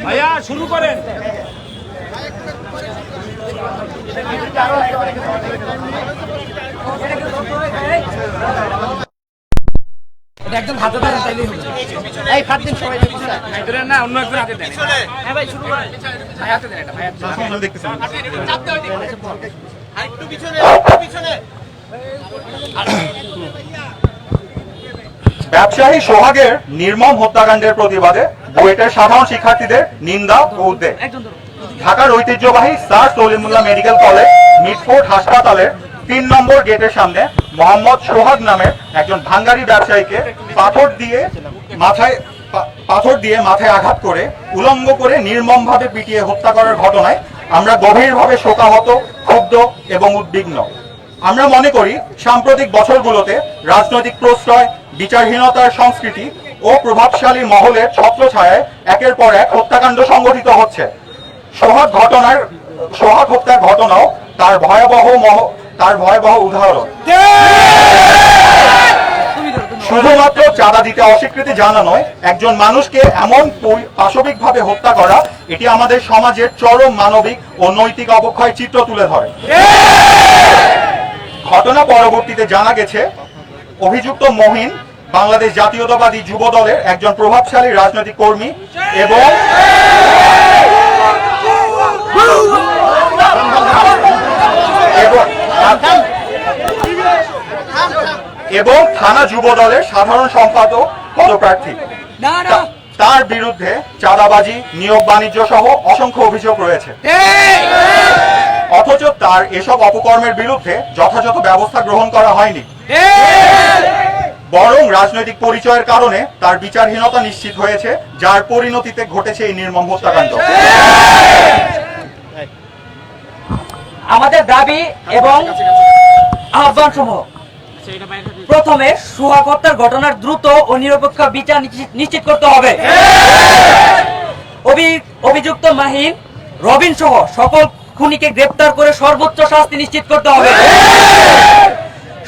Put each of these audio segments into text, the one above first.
ভাইয়া শুরু করেন। একদম হাতে ধরে তাইলেই হবে। এই হাত দিন সবাই ধরে না অন্য একজন হাতে দেন। হ্যাঁ ভাই শুরু করেন। ভাই হাতে দেন এটা ভাই হাতে। সামনে দেখতেছেন। চাপতে হয় আরেকটু পিছনে পিছনে। ব্যবসায়ী সোহাগের নির্মম হত্যাকাণ্ডের প্রতিবাদে বুয়েটের সাধারণ শিক্ষার্থীদের নিন্দা ও উদ্বেগ। ঢাকার ঐতিহ্যবাহী sir Salimullah medical college Mitford হাসপাতালের ৩ নম্বর গেটের সামনে মোহাম্মদ সোহাগ নামের একজন ভাঙ্গারি ব্যবসায়ীকে পাথর দিয়ে মাথায় আঘাত করে উলঙ্গ করে নির্মমভাবে পিটিয়ে হত্যা করার ঘটনায় আমরা গভীরভাবে শোকাহত, ক্ষুব্ধ এবং উদ্বিগ্ন। আমরা মনে করি সাম্প্রতিক বছরগুলোতে রাজনৈতিক প্রশ্রয়, বিচারহীনতার সংস্কৃতি ও প্রভাবশালী মহলের ছত্রছায়ায় একের পর এক হত্যাকাণ্ড সংঘটিত হচ্ছে। সোহাগ হত্যার ঘটনাও তার ভয়াবহ উদাহরণ। শুধুমাত্র চাঁদা দিতে অস্বীকৃতি জানানোয় একজন মানুষকে এমন পাশবিকভাবে হত্যা করা, এটি আমাদের সমাজের চরম মানবিক ও নৈতিক অবক্ষয়ের চিত্র তুলে ধরে। ঘটনা পরবর্তীতে জানা গেছে অভিযুক্ত মহিন বাংলাদেশ জাতীয়তাবাদী যুব দলের একজন প্রভাবশালী রাজনৈতিক কর্মী এবং থানা যুব দলের সাধারণ সম্পাদক পদপ্রার্থী। তার বিরুদ্ধে চাঁদাবাজি, নিয়োগ বাণিজ্য সহ অসংখ্য অভিযোগ রয়েছে। অথচ তার এসব অপকর্মের বিরুদ্ধে যথাযথ ব্যবস্থা গ্রহণ করা হয়নি, বরং রাজনৈতিক পরিচয়ের কারণে তার বিচারহীনতা নিশ্চিত হয়েছে, যার পরিণতিতে ঘটেছে এই নির্মম হত্যাকাণ্ড। আমাদের দাবি এবং আহ্বান সমূহ, প্রথমে সোহাগ হত্যার ঘটনার দ্রুত ও নিরপেক্ষ বিচার নিশ্চিত করতে হবে। অভিযুক্ত মাহিন, রবিন সহ সকল খুনিকে গ্রেপ্তার করে সর্বোচ্চ শাস্তি নিশ্চিত করতে হবে।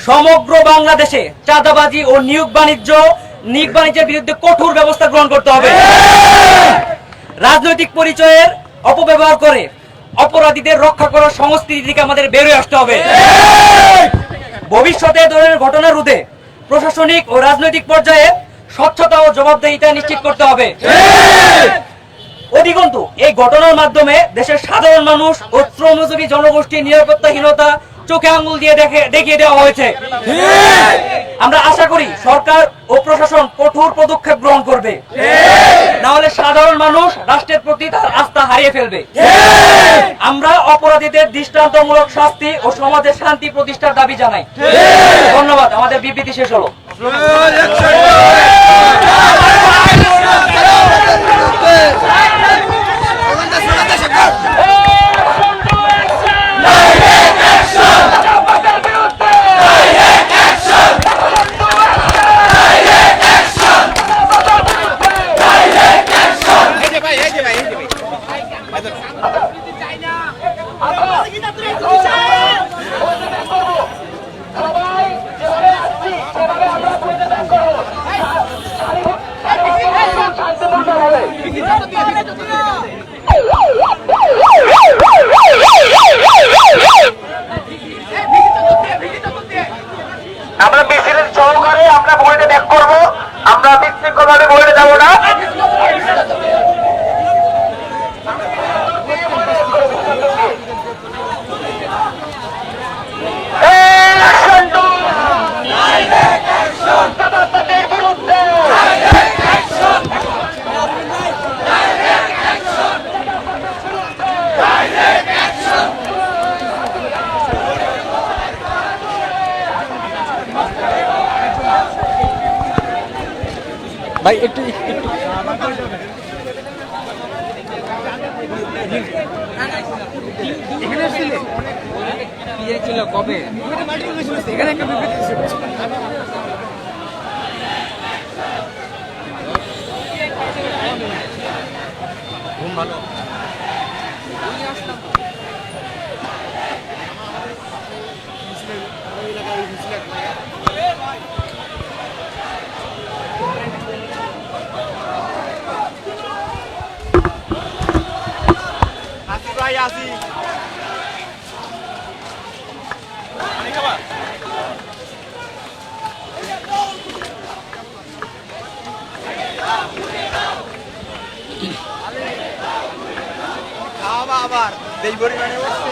সমগ্র বাংলাদেশে চাঁদাবাজি ও নিয়োগ বাণিজ্যের বিরুদ্ধে কঠোর ব্যবস্থা গ্রহণ করতে হবে। রাজনৈতিক পরিচয়ের অপব্যবহার করে অপরাধীদের রক্ষা করার সংস্কৃতি থেকে আমাদের বেরোয় আসতে হবে। ভবিষ্যতে ধরনের ঘটনা রোধে প্রশাসনিক ও রাজনৈতিক পর্যায়ে স্বচ্ছতা ও জবাবদিহিতা নিশ্চিত করতে হবে। অধিকন্তু এই ঘটনার মাধ্যমে দেশের সাধারণ মানুষ ও শ্রমজীবী জনগোষ্ঠীর নিরাপত্তাহীনতা চোখে আঙ্গুল দিয়ে দেখিয়ে দেওয়া হয়েছে। আমরা আশা করি সরকার ও প্রশাসন কঠোর পদক্ষেপ গ্রহণ করবে, না হলে সাধারণ মানুষ রাষ্ট্রের প্রতি তার আস্থা হারিয়ে ফেলবে। আমরা অপরাধীদের দৃষ্টান্তমূলক শাস্তি ও সমাজের শান্তি প্রতিষ্ঠার দাবি জানাই। ধন্যবাদ। আমাদের বিবৃতি শেষ হলো। আমরা মিছিলের সহকারে আমরা বইটা ব্যাক করবো, আমরা বিশৃঙ্খলভাবে বইটা যাবো না। ভাই একটু এখানে ছিল কবে এখানে একটা বিবৃতি ছিল ঘুম ভালো ভাই আসি খাওয়া আবার দেশ পরিমাণে বসছে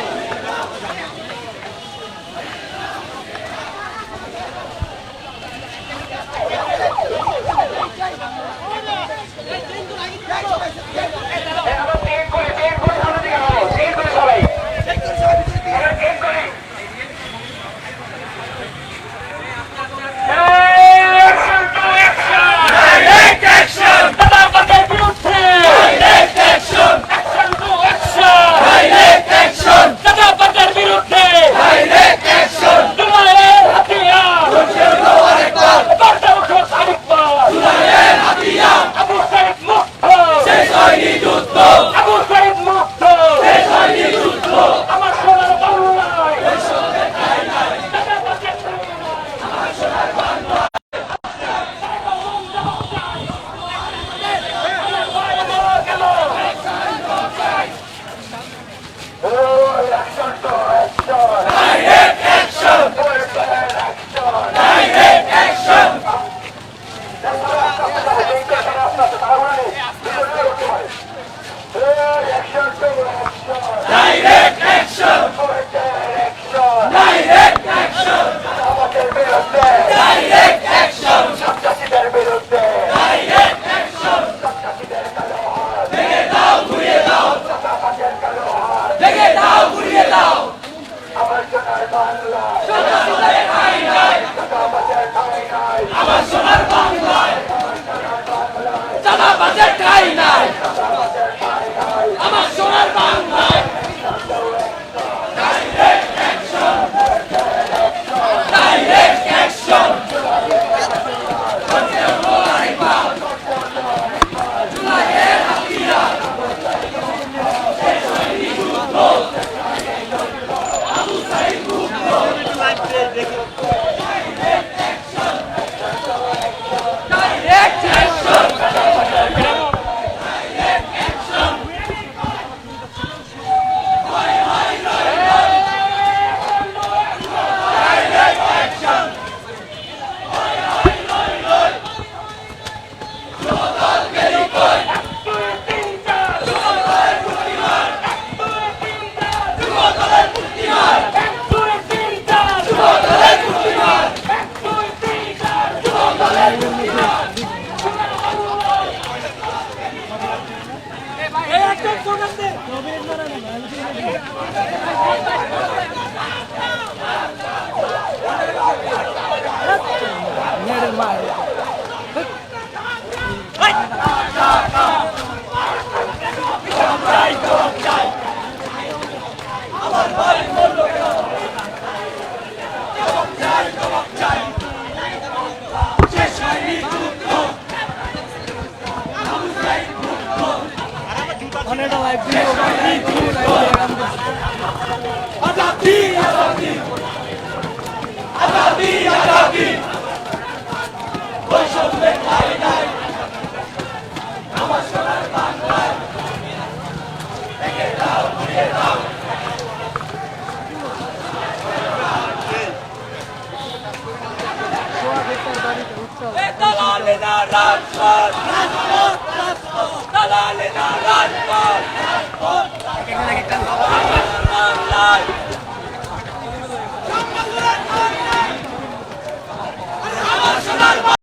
Dalalina Rajput!